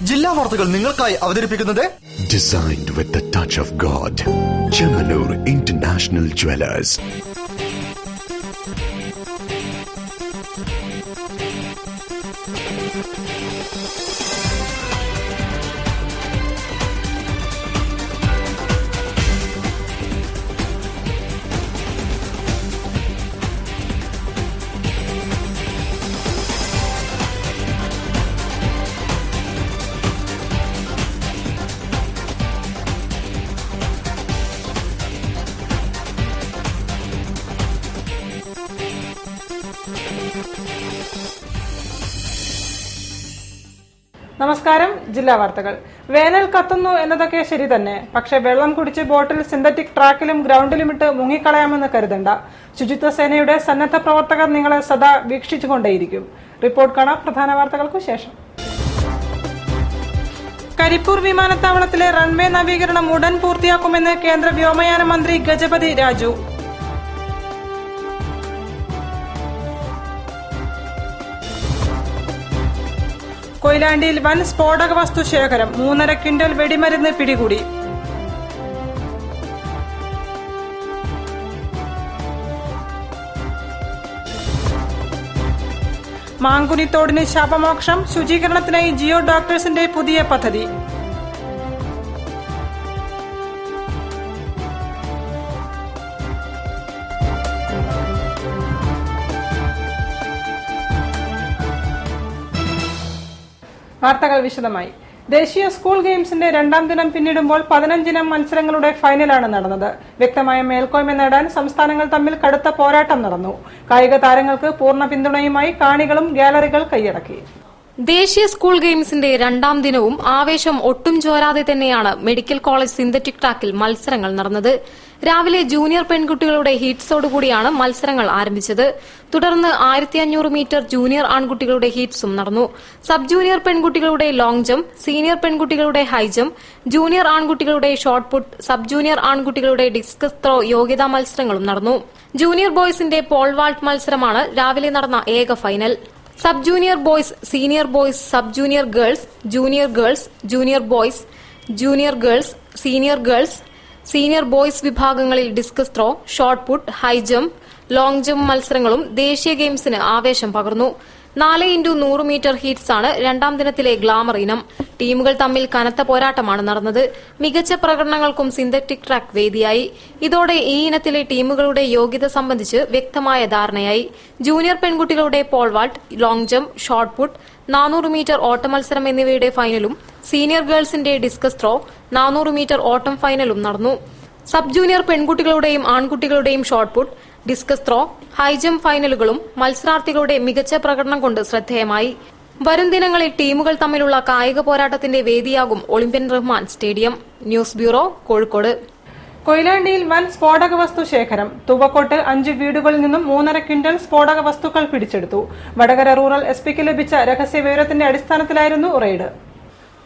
ജില്ലാ വാർത്തകൾ നിങ്ങൾക്കായി അവതരിപ്പിക്കുന്നത് Designed with the touch of God. Chemanur International Jewelers. നമസ്കാരം. ജില്ലാ വാർത്തകൾ. വേനൽ കത്തുന്നു എന്നതൊക്കെ ശരി തന്നെ. പക്ഷെ വെള്ളം കുടിച്ച് ബോട്ടിൽ സിന്തറ്റിക് ട്രാക്കിലും ഗ്രൗണ്ടിലുമിട്ട് മുങ്ങിക്കളയാമെന്ന് കരുതണ്ട. ശുചിത്വ സേനയുടെ സന്നദ്ധ പ്രവർത്തകർ നിങ്ങളെ സദാ വീക്ഷിച്ചുകൊണ്ടേയിരിക്കും. റിപ്പോർട്ട് കാണാം പ്രധാന വാർത്തകൾക്കു ശേഷം. കരിപ്പൂർ വിമാനത്താവളത്തിലെ റൺവേ നവീകരണം ഉടൻ പൂർത്തിയാക്കുമെന്ന് കേന്ദ്ര വ്യോമയാന മന്ത്രി ഗജപതി രാജു. കൊയിലാണ്ടിയിൽ വൻ സ്ഫോടക വസ്തു ശേഖരം, 3.5 ക്വിന്റൽ വെടിമരുന്ന് പിടികൂടി. മാങ്കുനിത്തോടിന് ശാപമോക്ഷം, ശുചീകരണത്തിനായി ജിയോ ഡോക്ടേഴ്സിന്റെ പുതിയ പദ്ധതി. വാർത്തകൾ വിശദമായി. ദേശീയ സ്കൂൾ ഗെയിംസിന്റെ 2ാം ദിനം പിന്നിടുമ്പോൾ 15 ഇനം മത്സരങ്ങളുടെ ഫൈനലാണ് നടന്നത്. വ്യക്തമായ മേൽക്കോയ്മ നേടാൻ സംസ്ഥാനങ്ങൾ തമ്മിൽ കടുത്ത പോരാട്ടം നടന്നു. കായിക താരങ്ങൾക്ക് പൂർണ്ണ പിന്തുണയുമായി കാണികളും ഗാലറികൾ കൈയടക്കി. ദേശീയ സ്കൂൾ ഗെയിംസിന്റെ 2ാം ദിനവും ആവേശം ഒട്ടും ചോരാതെ തന്നെയാണ് മെഡിക്കൽ കോളേജ് സിന്തറ്റിക് ട്രാക്കിൽ മത്സരങ്ങൾ നടന്നത്. രാവിലെ ജൂനിയർ പെൺകുട്ടികളുടെ ഹീറ്റ്സോടുകൂടിയാണ് മത്സരങ്ങൾ ആരംഭിച്ചത്. തുടർന്ന് 1500 മീറ്റർ ജൂനിയർ ആൺകുട്ടികളുടെ ഹീറ്റ്സും നടന്നു. സബ് ജൂനിയർ പെൺകുട്ടികളുടെ ലോങ് ജംപ്, സീനിയർ പെൺകുട്ടികളുടെ ഹൈ ജംപ്, ജൂനിയർ ആൺകുട്ടികളുടെ ഷോട്ട് പുട്ട്, സബ് ജൂനിയർ ആൺകുട്ടികളുടെ ഡിസ്കസ് ത്രോ യോഗ്യതാ മത്സരങ്ങളും നടന്നു. ജൂനിയർ ബോയ്സിന്റെ പോൾ വാൾട്ട് മത്സരമാണ് രാവിലെ നടന്ന ഏക final. Sub junior boys, senior boys, sub junior girls, junior girls, junior boys, junior girls, senior girls, senior boys വിഭാഗങ്ങളിൽ discus throw, shot put, high jump, long jump മത്സരങ്ങളും ദേശീയ ഗെയിംസിന് ആവേശം പകർന്നു. 4x100 മീറ്റർ ഹീറ്റ്സാണ് 2ാം ദിനത്തിലെ ഗ്ലാമർ ഇനം. ടീമുകൾ തമ്മിൽ കനത്ത പോരാട്ടമാണ് നടന്നത്. മികച്ച പ്രകടനങ്ങൾക്കും സിന്തറ്റിക് ട്രാക്ക് വേദിയായി. ഇതോടെ ഈ ഇനത്തിലെ ടീമുകളുടെ യോഗ്യത സംബന്ധിച്ച് വ്യക്തമായ ധാരണയായി. ജൂനിയർ പെൺകുട്ടികളുടെ pole vault, long jump, shot put, 400 metre ഓട്ട മത്സരം എന്നിവയുടെ ഫൈനലും സീനിയർ ഗേൾസിന്റെ ഡിസ്കസ് ത്രോ, 400 മീറ്റർ ഓട്ടം ഫൈനലും നടന്നു. സബ് ജൂനിയർ പെൺകുട്ടികളുടെയും ആൺകുട്ടികളുടെയും shot put, discus throw, high jump ഫൈനലുകളും മത്സരാർത്ഥികളുടെ മികച്ച പ്രകടനം കൊണ്ട് ശ്രദ്ധേയമായി. വരും ദിനങ്ങളിൽ ടീമുകൾ തമ്മിലുള്ള കായിക പോരാട്ടത്തിന്റെ വേദിയാകും Olympian Rahman stadium. News bureau, Kozhikode. കൊയിലാണ്ടിയിൽ വൻ സ്ഫോടക വസ്തു ശേഖരം. തൂവക്കോട്ട് 5 വീടുകളിൽ നിന്നും 3.5 ക്വിന്റൽ സ്ഫോടക വസ്തുക്കൾ പിടിച്ചെടുത്തു. വടകര റൂറൽ എസ്പിക്ക് ലഭിച്ച രഹസ്യവിവരത്തിന്റെ അടിസ്ഥാനത്തിലായിരുന്നു raid.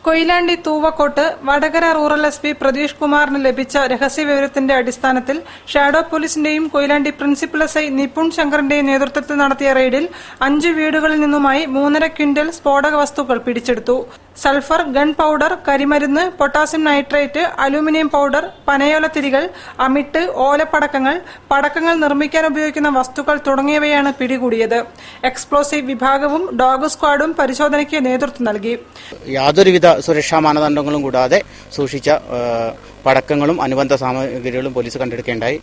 Koyilandy Thuvakkottu Vadakara rural S P Pratheesh കുമാറിന് ലഭിച്ച രഹസ്യവിവരത്തിന്റെ അടിസ്ഥാനത്തിൽ ഷാഡോ പോലീസിന്റെയും കൊയിലാണ്ടി പ്രിൻസിപ്പൽ SI നിപുൺ ശങ്കറിന്റെയും നേതൃത്വത്തിൽ നടത്തിയ റെയ്ഡിൽ 5 വീടുകളിൽ നിന്നുമായി 3.5 ക്വിന്റൽ സ്ഫോടക വസ്തുക്കൾ പിടിച്ചെടുത്തു. സൾഫർ, ഗൺ പൌഡർ, കരിമരുന്ന്, പൊട്ടാസ്യം നൈട്രേറ്റ്, അലൂമിനിയം പൌഡർ, പനയോലത്തിരികൾ, അമിട്ട്, ഓലപ്പടക്കങ്ങൾ, പടക്കങ്ങൾ നിർമ്മിക്കാൻ ഉപയോഗിക്കുന്ന വസ്തുക്കൾ തുടങ്ങിയവയാണ് പിടികൂടിയത്. എക്സ്പ്ലോസീവ് വിഭാഗവും ഡോഗ് സ്ക്വാഡും പരിശോധനയ്ക്ക് നേതൃത്വം നൽകി. യാതൊരുവിധ സുരക്ഷാ മാനദണ്ഡങ്ങളും കൂടാതെ സൂക്ഷിച്ച പടക്കങ്ങളും അനുബന്ധ സാമഗ്രികളും പോലീസ് കണ്ടെടുക്കേണ്ടായി.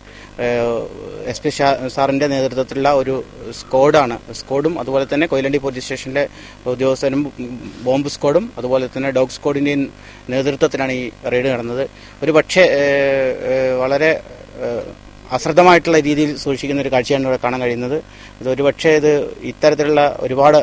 SP സാറിന്റെ നേതൃത്വത്തിലുള്ള ഒരു സ്ക്വാഡും അതുപോലെ തന്നെ കൊയിലാണ്ടി പോലീസ് സ്റ്റേഷനിലെ ഉദ്യോഗസ്ഥരും ബോംബ് സ്ക്വാഡും അതുപോലെ തന്നെ ഡോഗ് സ്ക്വാഡിന്റെയും നേതൃത്വത്തിലാണ് ഈ റെയ്ഡ് നടന്നത്. ഒരു പക്ഷേ വളരെ അശ്രദ്ധമായിട്ടുള്ള രീതിയിൽ സൂക്ഷിക്കുന്ന ഒരു കാഴ്ചയാണ് ഇവിടെ കാണാൻ കഴിയുന്നത്. ഇത് ഒരുപക്ഷെ ഇത് ഇത്തരത്തിലുള്ള ഒരുപാട്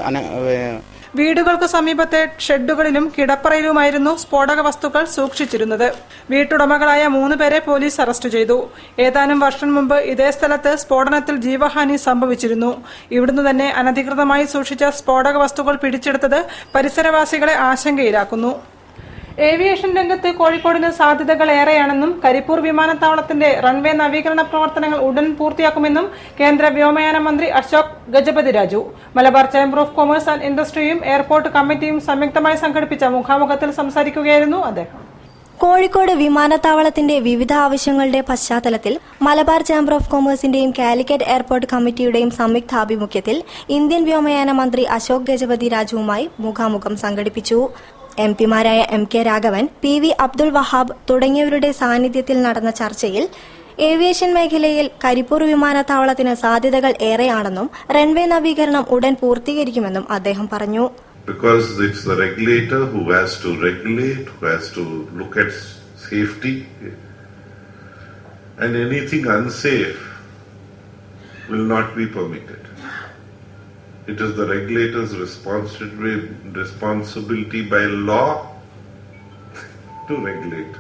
വീടുകൾക്ക് സമീപത്തെ ഷെഡുകളിലും കിടപ്പറയിലുമായിരുന്നു സ്ഫോടക വസ്തുക്കൾ സൂക്ഷിച്ചിരുന്നത്. വീട്ടുടമകളായ 3 പേരെ പോലീസ് അറസ്റ്റ് ചെയ്തു. ഏതാനും വർഷം മുമ്പ് ഇതേ സ്ഥലത്ത് സ്ഫോടനത്തിൽ ജീവഹാനി സംഭവിച്ചിരുന്നു. ഇവിടുന്ന് തന്നെ അനധികൃതമായി സൂക്ഷിച്ച സ്ഫോടക വസ്തുക്കൾ പിടിച്ചെടുത്തത് പരിസരവാസികളെ ആശങ്കയിലാക്കുന്നു. ഏവിയേഷൻ രംഗത്ത് കോഴിക്കോടിന് സാധ്യതകൾ ഏറെയാണെന്നും കരിപ്പൂർ വിമാനത്താവളത്തിന്റെ റൺവേ നവീകരണ പ്രവർത്തനങ്ങൾ ഉടൻ പൂർത്തിയാക്കുമെന്നും കേന്ദ്ര വ്യോമയാന മന്ത്രി Ashok Gajapathi Raju Malabar chamber of commerce and ഇൻഡസ്ട്രിയും എയർപോർട്ട് കമ്മിറ്റിയും സംയുക്തമായി സംഘടിപ്പിച്ച മുഖാമുഖത്തിൽ സംസാരിക്കുകയായിരുന്നു അദ്ദേഹം. കോഴിക്കോട് വിമാനത്താവളത്തിന്റെ വിവിധ ആവശ്യങ്ങളുടെ പശ്ചാത്തലത്തിൽ മലബാർ ചേംബർ ഓഫ് കൊമേഴ്സിന്റെയും കാലിക്കറ്റ് എയർപോർട്ട് കമ്മിറ്റിയുടെയും സംയുക്താഭിമുഖ്യത്തിൽ ഇന്ത്യൻ വ്യോമയാന മന്ത്രി അശോക് ഗജപതി രാജുവുമായി മുഖാമുഖം സംഘടിപ്പിച്ചു. എംപിമാരായ MK രാഘവൻ, PV അബ്ദുൾ വഹാബ് തുടങ്ങിയവരുടെ സാന്നിധ്യത്തിൽ നടന്ന ചർച്ചയിൽ ഏവിയേഷൻ മേഖലയിൽ കരിപ്പൂർ വിമാനത്താവളത്തിന് സാധ്യതകൾ ഏറെയാണെന്നും റൺവേ നവീകരണം ഉടൻ പൂർത്തീകരിക്കുമെന്നും അദ്ദേഹം പറഞ്ഞു. Because it's the regulator who has to regulate, who has to look at safety, and anything unsafe will not be permitted. It is the regulator's responsibility by law to regulate.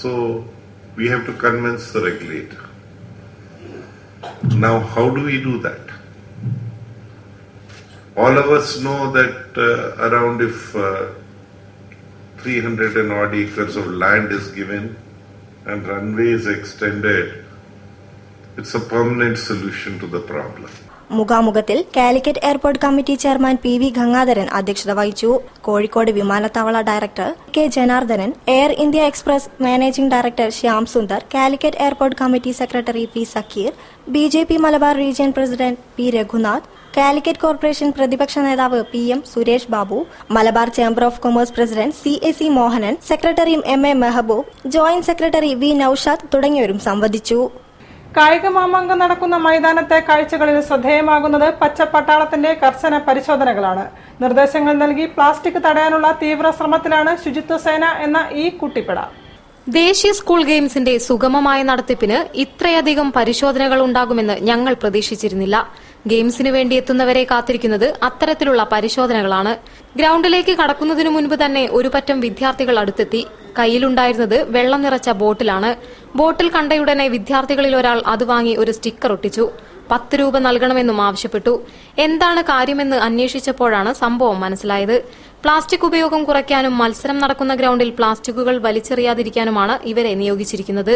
So we have to convince the regulator. Now, how do we do that? All of us know that around if 300 and odd acres of land is given and runway is extended, it's a permanent solution to the problem. മുഖാമുഖത്തിൽ Calicut airport committee chairman PV Gangadharan അധ്യക്ഷത വഹിച്ചു. കോഴിക്കോട് വിമാനത്താവള director K Janardhanan, air India express managing director Shyam Sundar, Calicut airport committee secretary P Sakeer, BJP Malabar region president P Raghunath, Calicut corporation പ്രതിപക്ഷ നേതാവ് PM Suresh Babu, Malabar chamber of commerce president CAC Mohanan, secretary MA Mehaboob, joint secretary V Noushad തുടങ്ങിയവരും സംവദിച്ചു. കായിക മാമാങ്കം നടക്കുന്ന മൈതാനത്തെ കാഴ്ചകളിൽ ശ്രദ്ധേയമാകുന്നത് പച്ചപ്പട്ടാളത്തിന്റെ കർശന പരിശോധനകളാണ്. നിർദ്ദേശങ്ങൾ നൽകി പ്ലാസ്റ്റിക് തടയാനുള്ള തീവ്ര ശ്രമത്തിലാണ് ശുചിത്വ സേന എന്ന ഈ കുട്ടിപ്പട. ദേശീയ സ്കൂൾ ഗെയിംസിന്റെ സുഗമമായ നടത്തിപ്പിന് ഇത്രയധികം പരിശോധനകൾ ഉണ്ടാകുമെന്ന് ഞങ്ങൾ പ്രതീക്ഷിച്ചിരുന്നില്ല. ഗെയിംസിന് വേണ്ടി എത്തുന്നവരെ കാത്തിരിക്കുന്നത് അത്തരത്തിലുള്ള പരിശോധനകളാണ്. ഗ്രൌണ്ടിലേക്ക് കടക്കുന്നതിനു മുൻപ് തന്നെ ഒരു പറ്റം വിദ്യാർത്ഥികൾ അടുത്തെത്തി. കയ്യിലുണ്ടായിരുന്നത് വെള്ളം നിറച്ച ബോട്ടിലാണ്. ബോട്ടിൽ കണ്ടയുടനെ വിദ്യാർത്ഥികളിൽ ഒരാൾ അത് വാങ്ങി ഒരു സ്റ്റിക്കർ ഒട്ടിച്ചു. 10 രൂപ നൽകണമെന്നും ആവശ്യപ്പെട്ടു. എന്താണ് കാര്യമെന്ന് അന്വേഷിച്ചപ്പോഴാണ് സംഭവം മനസ്സിലായത്. പ്ലാസ്റ്റിക് ഉപയോഗം കുറയ്ക്കാനും മത്സരം നടക്കുന്ന ഗ്രൌണ്ടിൽ പ്ലാസ്റ്റിക്കുകൾ വലിച്ചെറിയാതിരിക്കാനുമാണ് ഇവരെ നിയോഗിച്ചിരിക്കുന്നത്.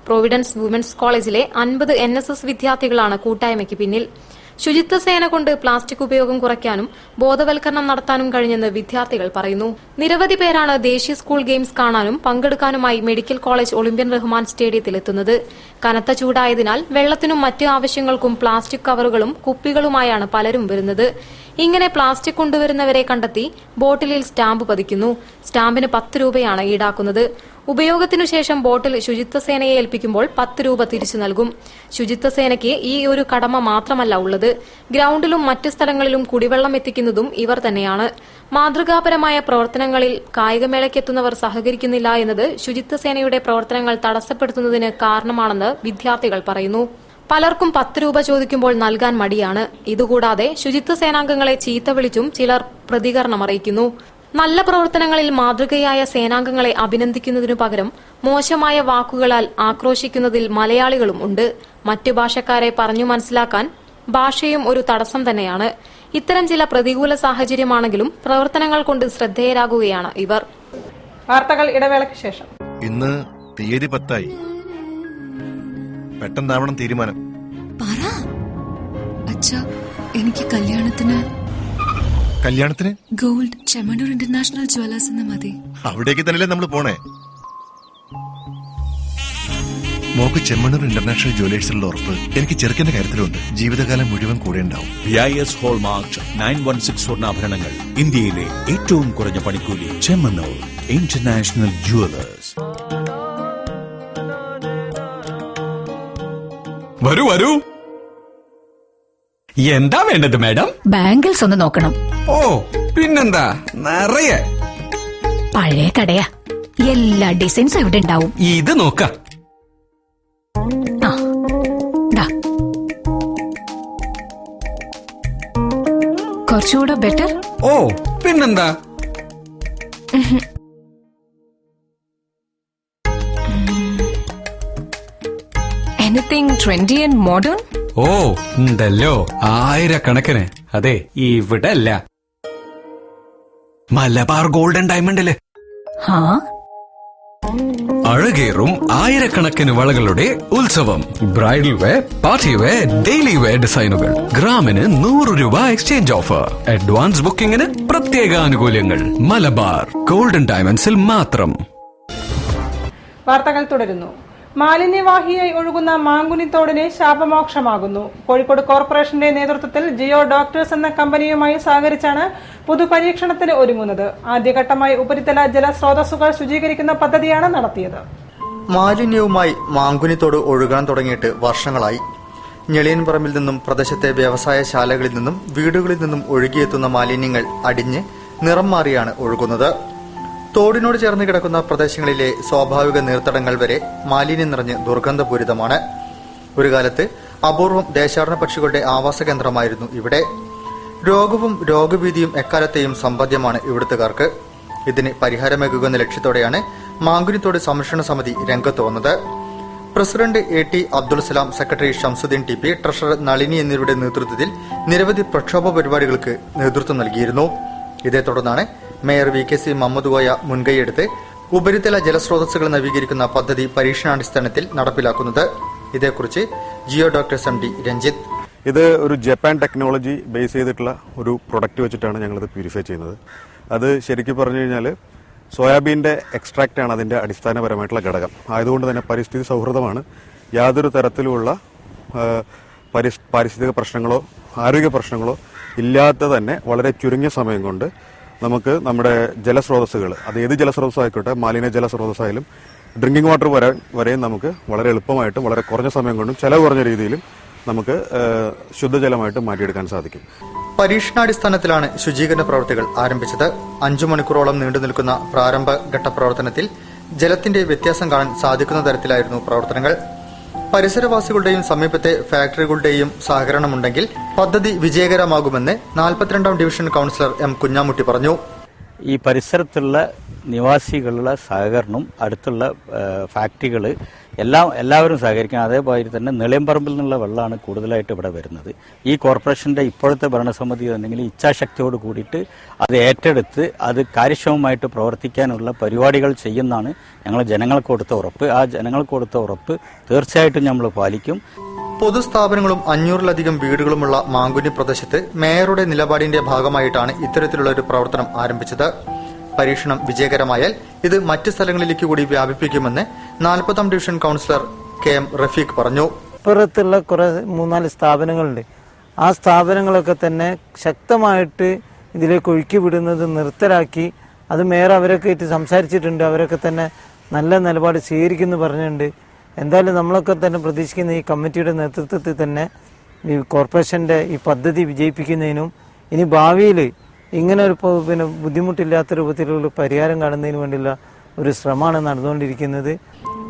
പ്രൊവിഡൻസ് വുമൻസ് കോളേജിലെ 50 NSS വിദ്യാർത്ഥികളാണ് കൂട്ടായ്മയ്ക്ക് പിന്നിൽ. ശുചിത്വ സേന കൊണ്ട് പ്ലാസ്റ്റിക് ഉപയോഗം കുറയ്ക്കാനും ബോധവൽക്കരണം നടത്താനും കഴിഞ്ഞെന്ന് വിദ്യാർത്ഥികൾ പറയുന്നു. നിരവധി പേരാണ് ദേശീയ സ്കൂൾ ഗെയിംസ് കാണാനും പങ്കെടുക്കാനുമായി മെഡിക്കൽ കോളേജ് ഒളിമ്പ്യൻ റഹ്മാൻ സ്റ്റേഡിയത്തിലെത്തുന്നത്. കനത്ത ചൂടായതിനാൽ വെള്ളത്തിനും മറ്റ് ആവശ്യങ്ങൾക്കും പ്ലാസ്റ്റിക് കവറുകളും കുപ്പികളുമായാണ് പലരും വരുന്നത്. ഇങ്ങനെ പ്ലാസ്റ്റിക് കൊണ്ടുവരുന്നവരെ കണ്ടെത്തി ബോട്ടിലിൽ സ്റ്റാമ്പ് പതിക്കുന്നു. സ്റ്റാമ്പിന് 10 രൂപയാണ് ഈടാക്കുന്നത്. ഉപയോഗത്തിനു ശേഷം ബോട്ടിൽ ശുചിത്വ സേനയെ ഏൽപ്പിക്കുമ്പോൾ 10 രൂപ തിരിച്ചു നൽകും. ശുചിത്വ സേനയ്ക്ക് ഈ ഒരു കടമ മാത്രമല്ല ഉള്ളത്. ഗ്രൌണ്ടിലും മറ്റ് സ്ഥലങ്ങളിലും കുടിവെള്ളം എത്തിക്കുന്നതും ഇവർ തന്നെയാണ്. മാതൃകാപരമായ പ്രവർത്തനങ്ങളിൽ കായികമേളയ്ക്കെത്തുന്നവർ സഹകരിക്കുന്നില്ല എന്നത് ശുചിത്വ സേനയുടെ പ്രവർത്തനങ്ങൾ തടസ്സപ്പെടുത്തുന്നതിന് കാരണമാണെന്ന് വിദ്യാർത്ഥികൾ പറയുന്നു. പലർക്കും 10 രൂപ ചോദിക്കുമ്പോൾ നൽകാൻ മടിയാണ്. ഇതുകൂടാതെ ശുചിത്വ സേനാംഗങ്ങളെ ചീത്ത വിളിച്ചും ചിലർ പ്രതികരണം അറിയിക്കുന്നു. നല്ല പ്രവർത്തനങ്ങളിൽ മാതൃകയായ സേനാംഗങ്ങളെ അഭിനന്ദിക്കുന്നതിനു പകരം മോശമായ വാക്കുകളാൽ ആക്രോശിക്കുന്നതിൽ മലയാളികളും ഉണ്ട്. മറ്റു ഭാഷക്കാരെ പറഞ്ഞു മനസ്സിലാക്കാൻ ഭാഷയും ഒരു തടസ്സം തന്നെയാണ്. ഇത്തരം ചില പ്രതികൂല സാഹചര്യമാണെങ്കിലും പ്രവർത്തനങ്ങൾ കൊണ്ട് ശ്രദ്ധേയരാകുകയാണ് ഇവർ. വാർത്തകൾ ഇടവേളയ്ക്ക് ശേഷം. ഇന്ന് തീയതി 10 പെട്ടെന്നാവണം തീരുമാനം. പറ അച്ഛാ, എനിക്ക് കല്യാണത്തിന് ഗോൾഡ് ചെമ്മണ്ണൂർ ഇന്റർനാഷണൽ ജ്വല്ലേഴ്സ് എന്ന് മതി. അവിടേക്ക് തന്നെയല്ലേ നമ്മൾ പോണേ. മോക്ക് ചെമ്മണ്ണൂർ ഇന്റർനാഷണൽ ജ്വല്ലേഴ്സിലുള്ള ഉറപ്പ് എനിക്ക് ചെറുക്കന്റെ കാര്യത്തിലുണ്ട്. ജീവിതകാലം മുഴുവൻ കൂടെ ഉണ്ടാവും. BIS ഹോൾമാർക്ക് 916 സ്വർണ്ണാഭരണങ്ങൾ, ഇന്ത്യയിലെ ഏറ്റവും കുറഞ്ഞ പണിക്കൂലി. Chemmanur international Jewellers. വരൂ വരൂ. എന്താ വേണ്ടത് മാഡം? ബാംഗിൾസ് ഒന്ന് നോക്കണം. ഓ പിന്നെന്താ, നിറയെ പഴയ കടയാ, എല്ലാ ഡിസൈൻസും ഇവിടെ ഉണ്ടാവും. ഇത് നോക്ക. കുറച്ചുകൂടെ ബെറ്റർ. ഓ പിന്നെന്താ. Anything trendy and modern? ഓ ഉണ്ടല്ലോ, 1000 കണക്കിന്. അതെ, ഇവിടെ അല്ല, മലബാർ ഗോൾഡൻ ഡയമണ്ടില് ഹാ അഴകേറും ആയിരക്കണക്കിന് വളകളുടെ ഉത്സവം. Bridal wear, party wear, daily wear ഡിസൈനുകൾ. ഗ്രാമിന് 100 രൂപ എക്സ്ചേഞ്ച് ഓഫർ. അഡ്വാൻസ് ബുക്കിംഗിന് പ്രത്യേക ആനുകൂല്യങ്ങൾ. മലബാർ ഗോൾഡൻ ഡയമണ്ട്സിൽ മാത്രം. വാർത്തകൾ തുടരുന്നു. മാലിന്യവാഹിയായി ഒഴുകുന്ന മാങ്കുനിത്തോടിന് ശാപമോക്ഷമാകുന്നു. കോഴിക്കോട് കോർപ്പറേഷന്റെ നേതൃത്വത്തിൽ ജിയോ ഡോക്ടേഴ്സ് എന്ന കമ്പനിയുമായി സഹകരിച്ചാണ് പൊതുപരീക്ഷണത്തിന് ഒരുങ്ങുന്നത്. ആദ്യഘട്ടമായി ഉപരിതല ജലസ്രോതസ്സുകൾ ശുചീകരിക്കുന്ന പദ്ധതിയാണ് നടത്തിയത്. മാലിന്യവുമായി മാങ്കുനിത്തോട് ഒഴുകാൻ തുടങ്ങിയിട്ട് വർഷങ്ങളായി. ഞെളിയൻപറമ്പിൽ നിന്നും പ്രദേശത്തെ വ്യവസായശാലകളിൽ നിന്നും വീടുകളിൽ നിന്നും ഒഴുകിയെത്തുന്ന മാലിന്യങ്ങൾ അടിഞ്ഞ് നിറം മാറിയാണ് ഒഴുകുന്നത്. തോടിനോട് ചേർന്ന് കിടക്കുന്ന പ്രദേശങ്ങളിലെ സ്വാഭാവിക നീർത്തടങ്ങൾ വരെ മാലിന്യം നിറഞ്ഞ് ദുർഗന്ധപൂരിതമാണ്. ഒരു കാലത്ത് അപൂർവം ദേശാടന പക്ഷികളുടെ ആവാസ കേന്ദ്രമായിരുന്നു ഇവിടെ. രോഗവും രോഗഭീതിയും എക്കാലത്തെയും സമ്പാദ്യമാണ് ഇവിടുത്തുകാർക്ക്. ഇതിന് പരിഹാരമേകുന്ന ലക്ഷ്യത്തോടെയാണ് മാങ്കുനിത്തോട് സംരക്ഷണ സമിതി രംഗത്ത് വന്നത്. President AT Abdul Salam, secretary Shamsuddin TP, treasurer Nalini എന്നിവരുടെ നേതൃത്വത്തിൽ നിരവധി പ്രക്ഷോഭ പരിപാടികൾക്ക് നേതൃത്വം നൽകിയിരുന്നു. ഇതേ തുടർന്നാണ് മേയർ VKC മുഹമ്മദ് കോയ മുൻകൈയെടുത്ത് ഉപരിതല ജലസ്രോതസ്സുകൾ നവീകരിക്കുന്ന പദ്ധതി പരീക്ഷണാടിസ്ഥാനത്തിൽ നടപ്പിലാക്കുന്നത്. ഇതേക്കുറിച്ച് ജിയോ ഡോക്ടേഴ്സ് MD രഞ്ജിത്ത്. ഇത് ഒരു ജപ്പാൻ ടെക്നോളജി ബേസ് ചെയ്തിട്ടുള്ള ഒരു പ്രൊഡക്റ്റ് വെച്ചിട്ടാണ് ഞങ്ങളിത് പ്യൂരിഫൈ ചെയ്യുന്നത്. അത് ശരിക്കും പറഞ്ഞു കഴിഞ്ഞാൽ സോയാബീൻ്റെ എക്സ്ട്രാക്റ്റ് ആണ് അതിൻ്റെ അടിസ്ഥാനപരമായിട്ടുള്ള ഘടകം. ആയതുകൊണ്ട് തന്നെ പരിസ്ഥിതി സൗഹൃദമാണ്. യാതൊരു തരത്തിലുമുള്ള പാരിസ്ഥിതിക പ്രശ്നങ്ങളോ ആരോഗ്യ പ്രശ്നങ്ങളോ ഇല്ലാത്ത തന്നെ വളരെ ചുരുങ്ങിയ സമയം കൊണ്ട് നമുക്ക് നമ്മുടെ ജലസ്രോതസ്സുകൾ, അത് ഏത് ജലസ്രോതസ്സായിക്കോട്ടെ, മാലിന്യ ജലസ്രോതസ്സായാലും ഡ്രിങ്കിങ് വാട്ടർ വരെയും നമുക്ക് വളരെ എളുപ്പമായിട്ടും വളരെ കുറഞ്ഞ സമയം കൊണ്ടും ചെലവ് കുറഞ്ഞ രീതിയിലും നമുക്ക് ശുദ്ധജലമായിട്ട് മാറ്റിയെടുക്കാൻ സാധിക്കും. പരീക്ഷണാടിസ്ഥാനത്തിലാണ് ശുചീകരണ പ്രവൃത്തികൾ ആരംഭിച്ചത്. 5 മണിക്കൂറോളം നീണ്ടു നിൽക്കുന്ന പ്രാരംഭഘട്ട പ്രവർത്തനത്തിൽ ജലത്തിന്റെ വ്യത്യാസം കാണാൻ സാധിക്കുന്ന തരത്തിലായിരുന്നു പ്രവർത്തനങ്ങൾ. പരിസരവാസികളുടെയും സമീപത്തെ ഫാക്ടറികളുടെയും സഹകരണമുണ്ടെങ്കിൽ പദ്ധതി വിജയകരമാകുമെന്ന് 42ാം ഡിവിഷൻ കൌൺസിലർ M കുഞ്ഞാമുട്ടി പറഞ്ഞു. ഈ പരിസരത്തുള്ള നിവാസികളുടെ സഹകരണം, അടുത്തുള്ള ഫാക്ടറികൾ എല്ലാവരും സഹകരിക്കണം. അതേപോലെ തന്നെ നെളിയമ്പറമ്പിൽ നിന്നുള്ള വെള്ളമാണ് കൂടുതലായിട്ട് ഇവിടെ വരുന്നത്. ഈ കോർപ്പറേഷന്റെ ഇപ്പോഴത്തെ ഭരണസമിതി എന്തെങ്കിലും ഇച്ഛാശക്തിയോട് കൂടിയിട്ട് അത് ഏറ്റെടുത്ത് അത് കാര്യക്ഷമമായിട്ട് പ്രവർത്തിക്കാനുള്ള പരിപാടികൾ ചെയ്യുന്നതാണ് ഞങ്ങൾ ജനങ്ങൾക്ക് കൊടുത്ത ഉറപ്പ്. ആ ജനങ്ങൾക്ക് കൊടുത്ത ഉറപ്പ് തീർച്ചയായിട്ടും നമ്മൾ പാലിക്കും. പൊതുസ്ഥാപനങ്ങളും 500-ലധികം വീടുകളുമുള്ള മാങ്കുനി പ്രദേശത്ത് മേയറുടെ നിലപാടിന്റെ ഭാഗമായിട്ടാണ് ഇത്തരത്തിലുള്ള ഒരു പ്രവർത്തനം ആരംഭിച്ചത്. പരീക്ഷണം വിജയകരമായാൽ ഇത് മറ്റ് സ്ഥലങ്ങളിലേക്ക് കൂടി വ്യാപിപ്പിക്കുമെന്ന് 40ാം ഡിവിഷൻ കൌൺസിലർ KM റഫീഖ് പറഞ്ഞു. പുറത്തുള്ള കുറെ 3-4 സ്ഥാപനങ്ങളുണ്ട്. ആ സ്ഥാപനങ്ങളൊക്കെ തന്നെ ശക്തമായിട്ട് ഇതിലേക്ക് ഒഴുക്കി വിടുന്നത് നിർത്തലാക്കി, അത് മേയർ അവരൊക്കെ ആയിട്ട് സംസാരിച്ചിട്ടുണ്ട്. അവരൊക്കെ തന്നെ നല്ല നിലപാട് സ്വീകരിക്കുമെന്ന് പറഞ്ഞിട്ടുണ്ട്. എന്തായാലും നമ്മളൊക്കെ തന്നെ പ്രതീക്ഷിക്കുന്ന ഈ കമ്മിറ്റിയുടെ നേതൃത്വത്തിൽ തന്നെ ഈ കോർപ്പറേഷന്റെ ഈ പദ്ധതി വിജയിപ്പിക്കുന്നതിനും ഇനി ഭാവിയിൽ ഇങ്ങനെ ഒരു ബുദ്ധിമുട്ടില്ലാത്ത രൂപത്തിലുള്ള പരിഹാരം കാണുന്നതിന് വേണ്ടിയുള്ള ഒരു ശ്രമമാണ് നടന്നുകൊണ്ടിരിക്കുന്നത്.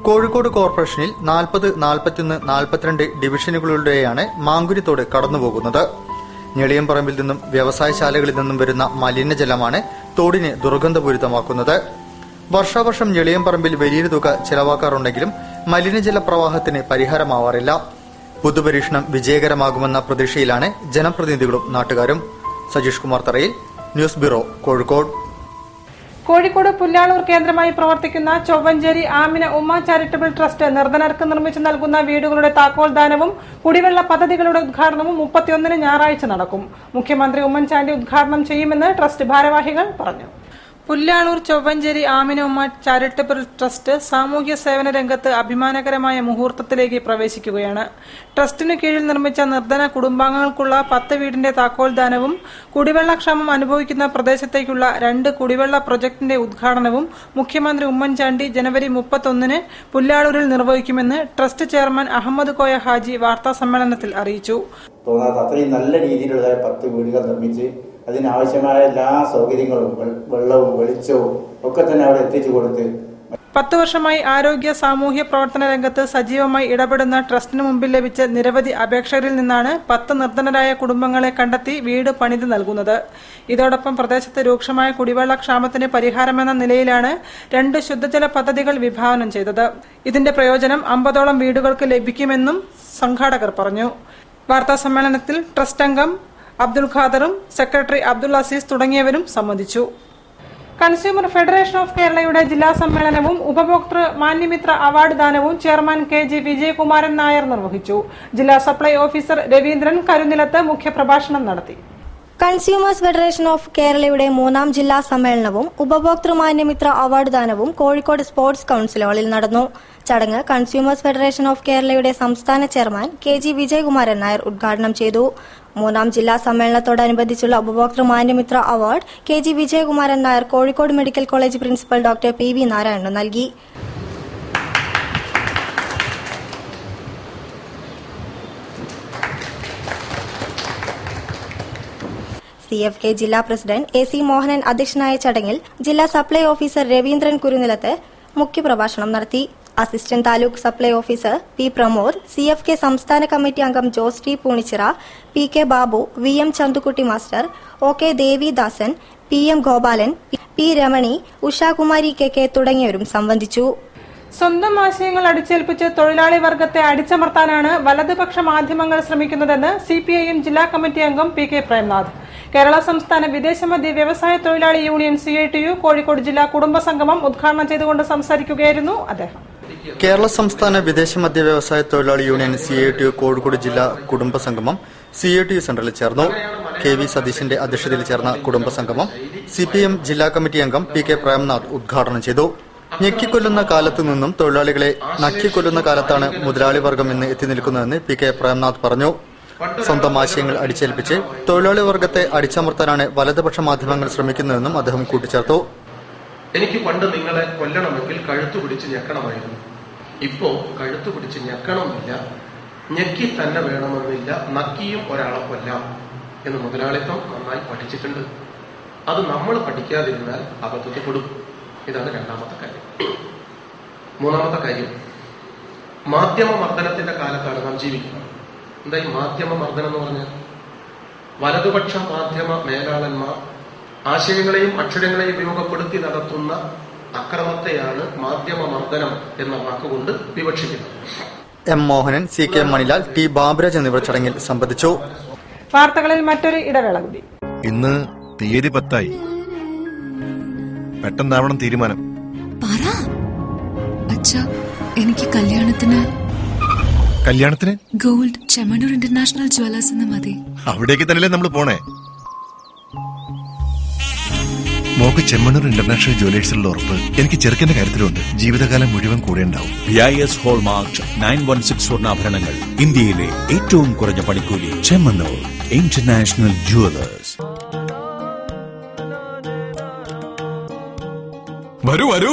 കോഴിക്കോട് കോർപ്പറേഷനിൽ 40, 41, 42 ഡിവിഷനുകളിലൂടെയാണ് മാങ്കുനിത്തോട് കടന്നുപോകുന്നത്. ഞെളിയമ്പറമ്പിൽ നിന്നും വ്യവസായശാലകളിൽ നിന്നും വരുന്ന മലിനജലമാണ് തോടിനെ ദുർഗന്ധപൂരിതമാക്കുന്നത്. വർഷാവർഷം ഞെളിയമ്പറമ്പിൽ വലിയൊരു തുക ചെലവാക്കാറുണ്ടെങ്കിലും മലിനജല പ്രവാഹത്തിന് പരിഹാരമാവാറില്ല. പൊതുപരീക്ഷണം വിജയകരമാകുമെന്ന പ്രതീക്ഷയിലാണ് ജനപ്രതിനിധികളും നാട്ടുകാരും. സജീഷ് കുമാർ തറയിൽ, ന്യൂസ് ബ്യൂറോ, കോഴിക്കോട്. കോഴിക്കോട് പുല്ലാളൂർ കേന്ദ്രമായി പ്രവർത്തിക്കുന്ന ചൊവ്വഞ്ചേരി ആമിന ഉമ്മ ചാരിറ്റബിൾ ട്രസ്റ്റ് നിർധനർക്ക് നിർമ്മിച്ചു നൽകുന്ന വീടുകളുടെ താക്കോൽദാനവും കുടിവെള്ള പദ്ധതികളുടെ ഉദ്ഘാടനവും 31-ന് ഞായറാഴ്ച നടക്കും. മുഖ്യമന്ത്രി ഉമ്മൻചാണ്ടി ഉദ്ഘാടനം ചെയ്യുമെന്ന് ട്രസ്റ്റ് ഭാരവാഹികൾ പറഞ്ഞു. പുല്ലാളൂർ ചൊവ്വഞ്ചേരി ആമിന ഉമ്മ ചാരിറ്റബിൾ ട്രസ്റ്റ് സാമൂഹ്യ സേവന രംഗത്ത് അഭിമാനകരമായ മുഹൂർത്തത്തിലേക്ക് പ്രവേശിക്കുകയാണ്. ട്രസ്റ്റിനു കീഴിൽ നിർമ്മിച്ച നിർധന കുടുംബാംഗങ്ങൾക്കുള്ള 10 വീടിന്റെ താക്കോൽദാനവും കുടിവെള്ളക്ഷാമം അനുഭവിക്കുന്ന പ്രദേശത്തേക്കുള്ള 2 കുടിവെള്ള പ്രൊജക്ടിന്റെ ഉദ്ഘാടനവും മുഖ്യമന്ത്രി ഉമ്മൻചാണ്ടി ജനുവരി 31-ന് പുല്ലാളൂരിൽ നിർവഹിക്കുമെന്ന് ട്രസ്റ്റ് ചെയർമാൻ അഹമ്മദ് കോയ ഹാജി വാർത്താസമ്മേളനത്തിൽ അറിയിച്ചു. അത്രയും നല്ല രീതിയിലുള്ള 10 വീടുകൾ നിർമ്മിച്ച് അതിനാവശ്യമായ എല്ലാ സൗകര്യങ്ങളും, വെള്ളവും വെളിച്ചവും ഒക്കെ തന്നെ അവിടെ എത്തിച്ചു കൊടുത്ത് 10 വർഷമായി ആരോഗ്യ സാമൂഹ്യ പ്രവർത്തന രംഗത്ത് സജീവമായി ഇടപെടുന്ന ട്രസ്റ്റിന് മുമ്പിൽ ലഭിച്ച നിരവധി അപേക്ഷകരിൽ നിന്നാണ് 10 നിർധനരായ കുടുംബങ്ങളെ കണ്ടെത്തി വീട് പണിത് നൽകുന്നത്. ഇതോടൊപ്പം പ്രദേശത്ത് രൂക്ഷമായ കുടിവെള്ള ക്ഷാമത്തിന് പരിഹാരമെന്ന നിലയിലാണ് 2 ശുദ്ധജല പദ്ധതികൾ വിഭാവനം ചെയ്തത്. ഇതിന്റെ പ്രയോജനം 50ഓളം വീടുകൾക്ക് ലഭിക്കുമെന്നും സംഘാടകർ പറഞ്ഞു. വാർത്താസമ്മേളനത്തിൽ ട്രസ്റ്റ് അംഗം അബ്ദുൽ ഖാദറും സെക്രട്ടറി അബ്ദുൽ അസീസ് തുടങ്ങിയവരും സംബന്ധിച്ചു. കൺസ്യൂമർ ഫെഡറേഷൻ ഓഫ് കേരളയുടെ ജില്ലാ സമ്മേളനവും ഉപഭോക്തൃ മാന്യമിത്ര അവാർഡ് ദാനവും ചെയർമാൻ KG വിജയകുമാരൻ നായർ നിർവഹിച്ചു. ജില്ലാ സപ്ലൈ ഓഫീസർ രവീന്ദ്രൻ കരുനിലത്ത് മുഖ്യപ്രഭാഷണം നടത്തി. കൺസ്യൂമേഴ്സ് ഫെഡറേഷൻ ഓഫ് കേരളയുടെ 3ാം ജില്ലാ സമ്മേളനവും ഉപഭോക്തൃ മാന്യമിത്ര അവാർഡ് ദാനവും കോഴിക്കോട് സ്പോർട്സ് കൌൺസിൽ ഹാളിൽ നടന്നു. ചടങ്ങ് കൺസ്യൂമേഴ്സ് ഫെഡറേഷൻ ഓഫ് കേരളയുടെ സംസ്ഥാന ചെയർമാൻ KG വിജയകുമാരൻ നായർ ഉദ്ഘാടനം ചെയ്തു. 3ാം ജില്ലാ സമ്മേളനത്തോടനുബന്ധിച്ചുള്ള ഉപഭോക്തൃ മാന്യമിത്ര award KG Vijayakumaran Nair Kozhikode medical college principal doctor PV നാരായണന് നൽകി. CFK ജില്ലാ പ്രസിഡന്റ് AC മോഹനൻ അധ്യക്ഷനായ ചടങ്ങിൽ ജില്ലാ സപ്ലൈ ഓഫീസർ രവീന്ദ്രൻ കുരുനിലത്ത് മുഖ്യപ്രഭാഷണം നടത്തി. Assistant taluk supply officer P Pramod, CFK സംസ്ഥാന കമ്മിറ്റി അംഗം Jose T Poonichira, PK Babu, VM Chanthukutty master, OK Devidasan, PM Gopalan, P Ramani, Ushakumari KK തുടങ്ങിയവരും സംബന്ധിച്ചു. സ്വന്തം ആശയങ്ങൾ അടിച്ചേൽപ്പിച്ച് തൊഴിലാളി വർഗത്തെ അടിച്ചമർത്താനാണ് വലതുപക്ഷ മാധ്യമങ്ങൾ ശ്രമിക്കുന്നതെന്ന് CPIM ജില്ലാ കമ്മിറ്റി അംഗം PK പ്രേംനാഥ്. കേരള സംസ്ഥാന വിദേശമധ്യ വ്യവസായ തൊഴിലാളി യൂണിയൻ CITU കോഴിക്കോട് ജില്ലാ കുടുംബസംഗമം ഉദ്ഘാടനം ചെയ്തുകൊണ്ട് സംസാരിക്കുകയായിരുന്നു അദ്ദേഹം. കേരള സംസ്ഥാന വിദേശമധ്യ വ്യവസായ തൊഴിലാളി യൂണിയൻ CITU കോഴിക്കോട് ജില്ലാ കുടുംബസംഗമം CITU സെന്ററിൽ ചേർന്നു. KV സതീശന്റെ അധ്യക്ഷതയിൽ ചേർന്ന കുടുംബസംഗമം CPIM ജില്ലാ കമ്മിറ്റി അംഗം PK പ്രേംനാഥ് ഉദ്ഘാടനം ചെയ്തു. ഞെക്കിക്കൊല്ലുന്ന കാലത്തു നിന്നും തൊഴിലാളികളെ നക്കിക്കൊല്ലുന്ന കാലത്താണ് മുതലാളി വർഗം ഇന്ന് എത്തി നിൽക്കുന്നതെന്ന് PK പ്രേംനാഥ് പറഞ്ഞു. സ്വന്തം ആശയങ്ങൾ അടിച്ചേൽപ്പിച്ച് തൊഴിലാളി വർഗത്തെ അടിച്ചമർത്താനാണ് വലതുപക്ഷ മാധ്യമങ്ങൾ ശ്രമിക്കുന്നതെന്നും അദ്ദേഹം കൂട്ടിച്ചേർത്തു. എനിക്ക് പണ്ട് നിങ്ങളെ കൊല്ലണമെങ്കിൽ കഴുത്തു പിടിച്ച് ഞെക്കണമായിരുന്നു. ഇപ്പോ കഴുത്തു പിടിച്ച് ഞെക്കണമില്ല, ഞെക്കി തന്നെ വേണമെന്നില്ല, നക്കിയും ഒരാളെ കൊല്ലാം എന്ന് മുതലാളിത്തം നന്നായി പഠിച്ചിട്ടുണ്ട്. അത് നമ്മൾ പഠിക്കാതിരുന്നാൽ അബദ്ധത്തിൽപ്പെടും. ഇതാണ് രണ്ടാമത്തെ കാര്യം. മൂന്നാമത്തെ കാര്യം, മാധ്യമ മർദ്ദനത്തിന്റെ കാലത്താണ് നാം ജീവിക്കുന്നത്. എന്താ ഈ മാധ്യമ മർദ്ദനം എന്ന് പറഞ്ഞാൽ? വലതുപക്ഷ മാധ്യമ മേലാളന്മാർ ആശയങ്ങളെയും അക്ഷരങ്ങളെയും ഉപയോഗപ്പെടുത്തി നടത്തുന്ന അക്രമത്തെയാണ് മാധ്യമ മർദ്ദനം എന്ന വാക്കുകൊണ്ട് വിവക്ഷിക്കുന്നത്. M Mohanan, CK Manilal, T Baburaj എന്നിവർ ചടങ്ങിൽ സംബന്ധിച്ചു. വാർത്തകളിൽ മറ്റൊരു ഇടവേള കൂടി. ഇന്ന് തീയതി 10 പെട്ടെന്നാവണം തീരുമാനം. എനിക്ക് കല്യാണത്തിന് ഗോൾഡ് ചെമ്മണ്ണൂർ ഇന്റർനാഷണൽ ജ്വല്ലേഴ്സ് എന്ന് മതി. അവിടേക്ക് തന്നെയല്ലേ നമ്മൾ പോണേ. മോക്ക് ചെമ്മണ്ണൂർ ഇന്റർനാഷണൽ ജ്വല്ലേഴ്സിലുള്ള ഉറപ്പ് എനിക്ക് ചെറുക്കന്റെ കാര്യത്തിലുണ്ട്. ജീവിതകാലം മുഴുവൻ കൂടെ ഉണ്ടാവും. BIS ഹോൾമാർക്ക് 916 സ്വർണ്ണാഭരണങ്ങൾ, ഇന്ത്യയിലെ ഏറ്റവും കുറഞ്ഞ പണിക്കൂലി. Chemmanur international Jewellers. വരൂ വരൂ.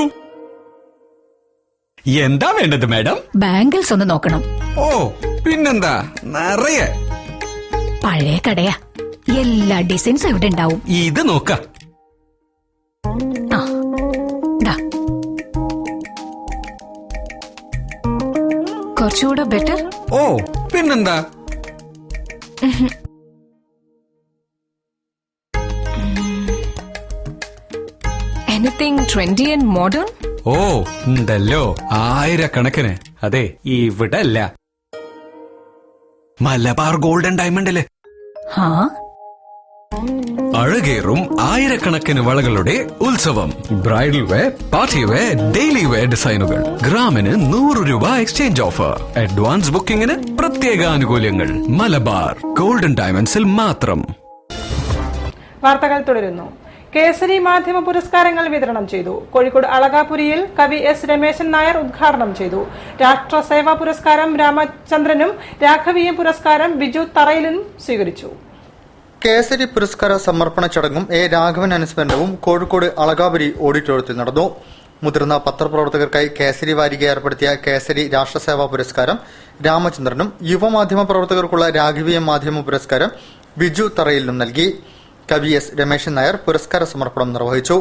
എന്താ വേണ്ടത് മാഡം? ബാംഗിൾസ് ഒന്ന് നോക്കണം. ഓ പിന്നെന്താ, നിറയെ പഴയ കടയാ, എല്ലാ ഡിസൈൻസും ഇവിടെ ഉണ്ടാവും. ഇത് നോക്ക. കുറച്ചുകൂടെ ബെറ്റർ. ഓ പിന്നെന്താ. Anything trendy and modern? ഓ ഉണ്ടല്ലോ, ആയിരക്കണക്കിന്. അതെ, ഇവിടെ അല്ല, മലബാർ ഗോൾഡൻ ഡയമണ്ടില് അഴകേറും ആയിരക്കണക്കിന് വളകളുടെ ഉത്സവം. Bridal wear, party wear, daily wear ഡിസൈനുകൾ. ഗ്രാമിന് 100 രൂപ എക്സ്ചേഞ്ച് ഓഫർ. അഡ്വാൻസ് ബുക്കിംഗിന് പ്രത്യേക ആനുകൂല്യങ്ങൾ. മലബാർ ഗോൾഡൻ ഡയമണ്ട്സിൽ മാത്രം. വാർത്തകൾ തുടരുന്നു. കേസരി മാധ്യമ പുരസ്കാരങ്ങൾ വിതരണം ചെയ്തു. കോഴിക്കോട് അളകാപുരിയിൽ കവി S രമേശൻ നായർ ഉദ്ഘാടനം ചെയ്തു. രാഷ്ട്രസേവാ പുരസ്കാരം രാമചന്ദ്രനും രാഘവീയം പുരസ്കാരം ബിജു തറയിലും സ്വീകരിച്ചു. കേസരി പുരസ്കാര സമർപ്പണ ചടങ്ങും A രാഘവൻ അനുസ്മരണവും കോഴിക്കോട് അളകാപുരി ഓഡിറ്റോറിയത്തിൽ നടന്നു. മുതിർന്ന പത്രപ്രവർത്തകർക്കായി കേസരി വാരിക ഏർപ്പെടുത്തിയ കേസരി രാഷ്ട്രസേവാ പുരസ്കാരം രാമചന്ദ്രനും യുവമാധ്യമ പ്രവർത്തകർക്കുള്ള രാഘവീയം മാധ്യമ പുരസ്കാരം ബിജു തറയിലും നൽകി. കവി S രമേശൻ നായർ പുരസ്കാര സമർപ്പണം നിർവഹിച്ചു.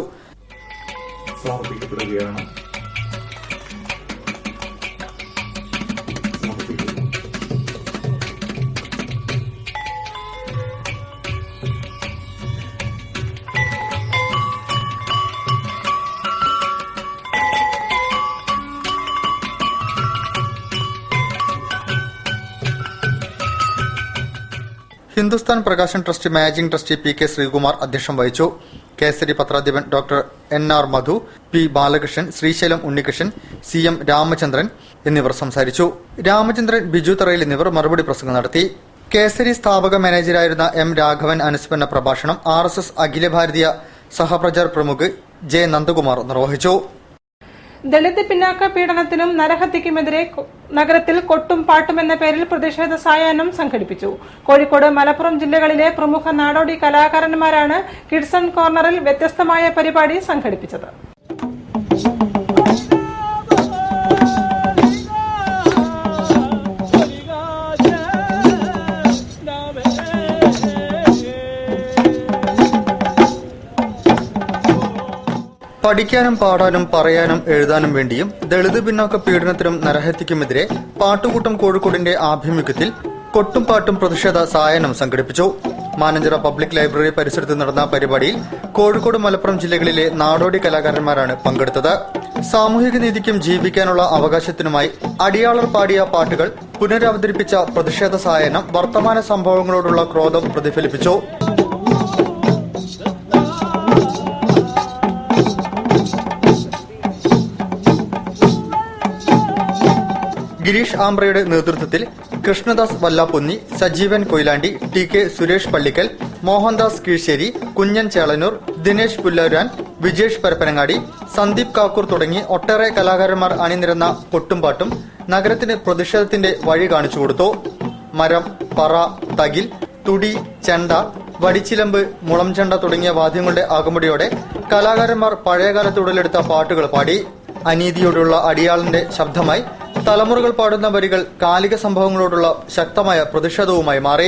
Hindustan Prakashan trust managing trustee PK Sreekumar അധ്യക്ഷം വഹിച്ചു. കേസരി പത്രാധിപൻ doctor NR Madhu, P Balakrishnan, Srisailam Unnikrishnan, CM Ramachandran എന്നിവർ സംസാരിച്ചു. രാമചന്ദ്രൻ, ബിജു തറയിൽ എന്നിവർ മറുപടി പ്രസംഗം നടത്തി. കേസരി സ്ഥാപക മാനേജരായിരുന്ന M രാഘവൻ അനുസ്മരണ പ്രഭാഷണം RSS അഖില ഭാരതീയ സഹപ്രചാർ പ്രമുഖ് J നന്ദകുമാർ നിർവഹിച്ചു. ദളിത് പിന്നാക്ക പീഡനത്തിനും നരഹത്യക്കുമെതിരെ നഗരത്തിൽ കൊട്ടും പാട്ടും എന്ന പേരിൽ പ്രതിഷേധ സായാഹ്നം സംഘടിപ്പിച്ചു. കോഴിക്കോട്, മലപ്പുറം ജില്ലകളിലെ പ്രമുഖ നാടോടി കലാകാരന്മാരാണ് കിഡ്സൺ കോർണറിൽ വ്യത്യസ്തമായ പരിപാടി സംഘടിപ്പിച്ചത്. പഠിക്കാനും പാടാനും പറയാനും എഴുതാനും വേണ്ടിയും ദളിത് പിന്നാക്ക പീഡനത്തിനും നരഹത്യക്കുമെതിരെ പാട്ടുകൂട്ടം കോഴിക്കോടിന്റെ ആഭിമുഖ്യത്തിൽ കൊട്ടും പാട്ടും പ്രതിഷേധ സായാഹ്നം സംഘടിപ്പിച്ചു. മാനഞ്ചിറ പബ്ലിക് ലൈബ്രറി പരിസരത്ത് നടന്ന പരിപാടിയിൽ കോഴിക്കോട്, മലപ്പുറം ജില്ലകളിലെ നാടോടി കലാകാരന്മാരാണ് പങ്കെടുത്തത്. സാമൂഹിക നീതിക്കും ജീവിക്കാനുള്ള അവകാശത്തിനുമായി അടിയാളർ പാടിയ പാട്ടുകൾ പുനരവതരിപ്പിച്ച പ്രതിഷേധ സായാഹ്നം വർത്തമാന സംഭവങ്ങളോടുള്ള ക്രോധം പ്രതിഫലിപ്പിച്ചു. ഗിരീഷ് ആംബ്രയുടെ നേതൃത്വത്തിൽ കൃഷ്ണദാസ് വല്ലാപ്പൊന്നി, സജീവൻ കൊയിലാണ്ടി, TK സുരേഷ് പള്ളിക്കൽ, മോഹൻദാസ് കീഴ്ശ്ശേരി, കുഞ്ഞൻ ചേളനൂർ, ദിനേശ് പുല്ലൂരാൻ, വിജേഷ് പരപ്പനങ്ങാടി, സന്ദീപ് കാക്കൂർ തുടങ്ങി ഒട്ടേറെ കലാകാരന്മാർ അണിനിരന്ന കൊട്ടുംപാട്ടും നഗരത്തിന് പ്രതിഷേധത്തിന്റെ വഴി കാണിച്ചു കൊടുത്തു. മരം, പറ, തകിൽ, തുടി, ചെണ്ട, വടിച്ചിലമ്പ്, മുളംചെണ്ട തുടങ്ങിയ വാദ്യങ്ങളുടെ അകമ്പടിയോടെ കലാകാരന്മാർ പഴയകാലത്ത് ഉടലെടുത്ത പാട്ടുകൾ പാടി. അനീതിയോടുള്ള അടിയാളിന്റെ ശബ്ദമായി തലമുറകൾ പാടുന്ന വരികൾ കാലിക സംഭവങ്ങളോടുള്ള ശക്തമായ പ്രതിഷേധവുമായി മാറി.